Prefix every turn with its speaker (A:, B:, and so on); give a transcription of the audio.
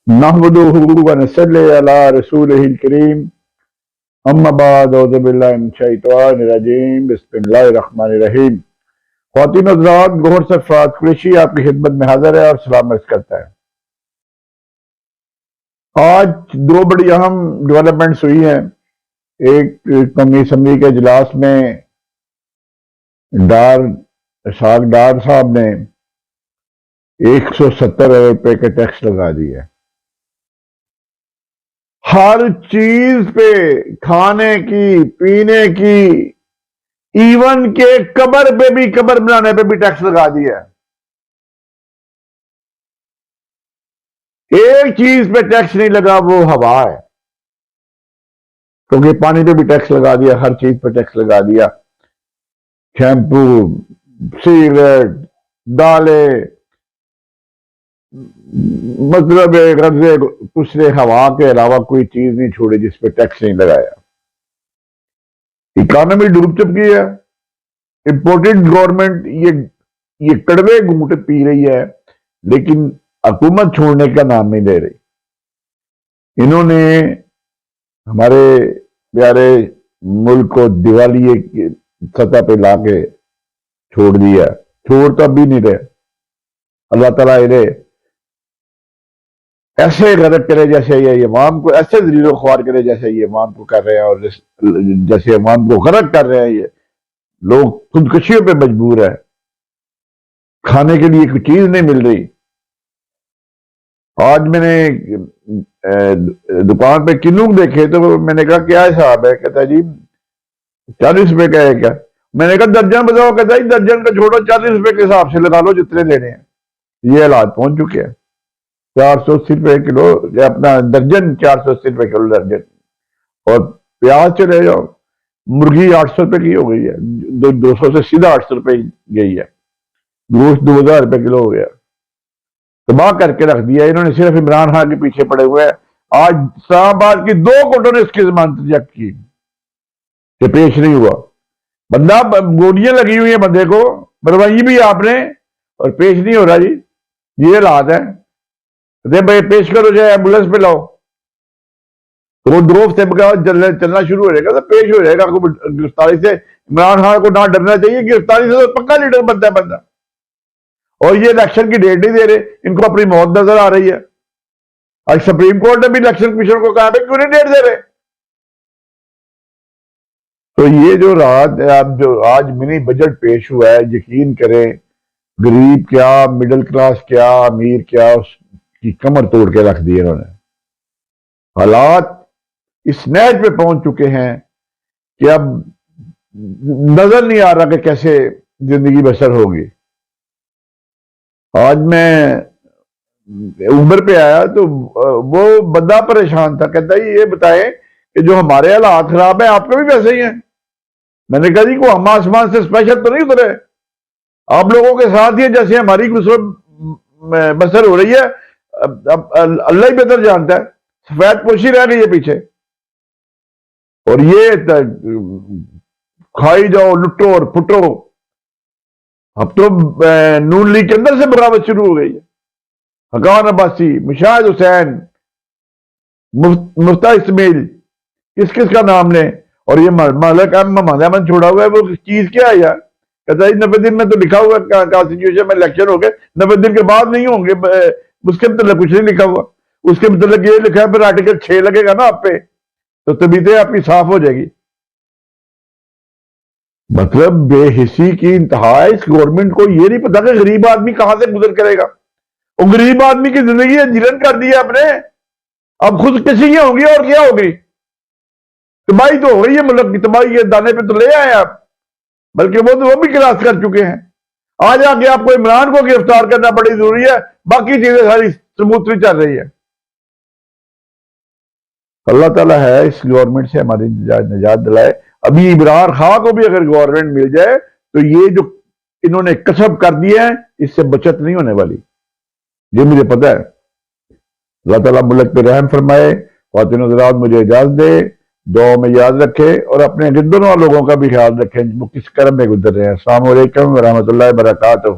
A: نحمدہ ونصلی علی رسولہ الکریم اما بعد اعوذ باللہ من الشیطان الرجیم بسم اللہ الرحمن الرحیم۔ خواتین و حضرات، گوہر سرفراز قریشی آپ کی خدمت میں حاضر ہے اور سلام عرض کرتا ہے۔ آج دو بڑی اہم ڈیولپمنٹس ہوئی ہیں۔ ایک قومی اسمبلی کے اجلاس میں اسحاق ڈار صاحب نے 170 ارب روپے کا ٹیکس لگا دیا ہے۔ ہر چیز پہ، کھانے کی، پینے کی، ایون کے قبر پہ بھی، قبر بنانے پہ بھی ٹیکس لگا دیا ہے۔ ایک چیز پہ ٹیکس نہیں لگا، وہ ہوا ہے، کیونکہ پانی پہ بھی ٹیکس لگا دیا، ہر چیز پہ ٹیکس لگا دیا۔ شیمپو، سگریٹ، دالیں، مطلب غرض کچھ نے ہوا کے علاوہ کوئی چیز نہیں چھوڑی جس پہ ٹیکس نہیں لگایا۔ اکانومی ڈوب چکی ہے۔ امپورٹنٹ گورنمنٹ یہ کڑوے گھونٹ پی رہی ہے، لیکن حکومت چھوڑنے کا نام نہیں لے رہی۔ انہوں نے ہمارے پیارے ملک کو دیوالیے کی سطح پہ لا کے چھوڑ دیا، چھوڑتا بھی نہیں رہے۔ اللہ تعالیٰ انہیں ایسے غرق کرے جیسے یہ امام کو، ایسے ذلیل و خوار کرے جیسے یہ امام کو کر رہے ہیں، اور جیسے امام کو غرق کر رہے ہیں۔ یہ لوگ خودکشیوں پہ مجبور ہے، کھانے کے لیے کوئی چیز نہیں مل رہی۔ آج میں نے دکان پہ کنوگ دیکھے تو میں نے کہا کیا حساب ہے؟ کہتا جی 40 روپے کا ہے کیا؟ میں نے کہا درجن بتاؤ۔ کہتا جی درجن کا چھوڑو، 40 روپے کے حساب سے لگا لو جتنے لینے ہیں۔ یہ حالات پہنچ چکے ہیں۔ 480 روپے کلو، اپنا درجن 480 روپے کلو درجن۔ اور پیاز چلے جاؤ، مرغی 800 روپے کی ہو گئی ہے، 200 سے سیدھا 800 روپے گئی ہے۔ گوشت 2000 روپے کلو ہو گیا۔ تباہ کر کے رکھ دیا انہوں نے، صرف عمران خان کے پیچھے پڑے ہوئے ہیں۔ آج اسلام آباد کی 2 کورٹوں نے اس کی ضمانت ریجیکٹ کی کہ پیش نہیں ہوا۔ بندہ گولیاں لگی ہوئی ہیں بندے کو، مروائی بھی آپ نے، اور پیش نہیں ہو رہا۔ جی یہ حالات ہے۔ بھائی پیش کرو، جائے ایمبولینس پہ لاؤ، تو وہ 2 ہفتے چلنا شروع ہو جائے گا، تو پیش ہو جائے گا۔ گرفتاری سے عمران خان کو نہ ڈرنا چاہیے، گرفتاری سے تو پکا لیڈر بنتا ہے بندہ۔ اور یہ الیکشن کی ڈیٹ نہیں دے رہے، ان کو اپنی موت نظر آ رہی ہے۔ آج سپریم کورٹ نے بھی الیکشن کمیشن کو کہا کیوں نہیں ڈیٹ دے رہے؟ تو یہ جو آج منی بجٹ پیش ہوا ہے، یقین کریں غریب کیا، مڈل کلاس کیا، امیر کیا، اس کی کمر توڑ کے رکھ دی انہوں نے۔ حالات اس نیج پہ پہنچ چکے ہیں کہ اب نظر نہیں آ رہا کہ کیسے زندگی بسر ہوگی۔ آج میں اوبر پہ آیا تو وہ بندہ پریشان تھا، کہتا ہے یہ بتائیں کہ جو ہمارے حالات خراب ہیں آپ کے بھی ویسے ہی ہیں۔ میں نے کہا جی کو ہم آسمان سے اسپیشل تو نہیں اترے، آپ لوگوں کے ساتھ ہی جیسے ہماری گسر بسر ہو رہی ہے، اللہ ہی بہتر جانتا ہے۔ سفید پوشی رہ گئی ہے پیچھے، اور یہ کھائی جاؤ، لٹو اور پھٹو۔ اب تو نون لیگ کے اندر سے بغاوت شروع ہو گئی ہے۔ حقان عباسی، مشاہد حسین، مفتاح اسماعیل، کس کا نام لیں، اور یہ ملک محمد احمد چھوڑا ہوا ہے۔ وہ چیز کیا ہے یار؟ کہتا ہے 90 دن میں تو لکھا ہوا کانسٹیٹیوشن میں الیکشن ہو گئے، 90 دن کے بعد نہیں ہوں گے، اس کے متعلق کچھ نہیں لکھا ہوا۔ اس کے متعلق یہ لکھا ہے پھر آرٹیکل 6 لگے گا نا آپ پہ، تو طبیعتیں آپ کی صاف ہو جائے گی۔ مطلب بے حسی کی انتہا ہے۔ اس گورنمنٹ کو یہ نہیں پتا کہ غریب آدمی کہاں سے گزر کرے گا۔ اور غریب آدمی کی زندگی جلن کر دی ہے آپ نے۔ اب خود کشیاں ہوں گی اور کیا ہوگی؟ تباہی تو ہو گئی ہے، ملک کی تباہی کے دانے پہ تو لے آئے آپ، بلکہ وہ بھی کراس کر چکے ہیں۔ آج آگے آپ کو عمران کو گرفتار کرنا بڑی ضروری ہے، باقی چیزیں ساری سموتھلی چل رہی ہے۔ اللہ تعالیٰ ہے اس گورنمنٹ سے ہماری نجات دلائے۔ ابھی عمران خان کو بھی اگر گورنمنٹ مل جائے تو یہ جو انہوں نے کسب کر دیا ہے اس سے بچت نہیں ہونے والی، یہ مجھے پتا ہے۔ اللہ تعالیٰ ملک پہ رحم فرمائے۔ خواتین و حضرات مجھے اجازت دے، دعا میں یاد رکھے، اور اپنے گردوں لوگوں کا بھی خیال رکھیں وہ کس کرم میں گزر رہے ہیں۔ السلام علیکم ورحمۃ اللہ وبرکاتہ۔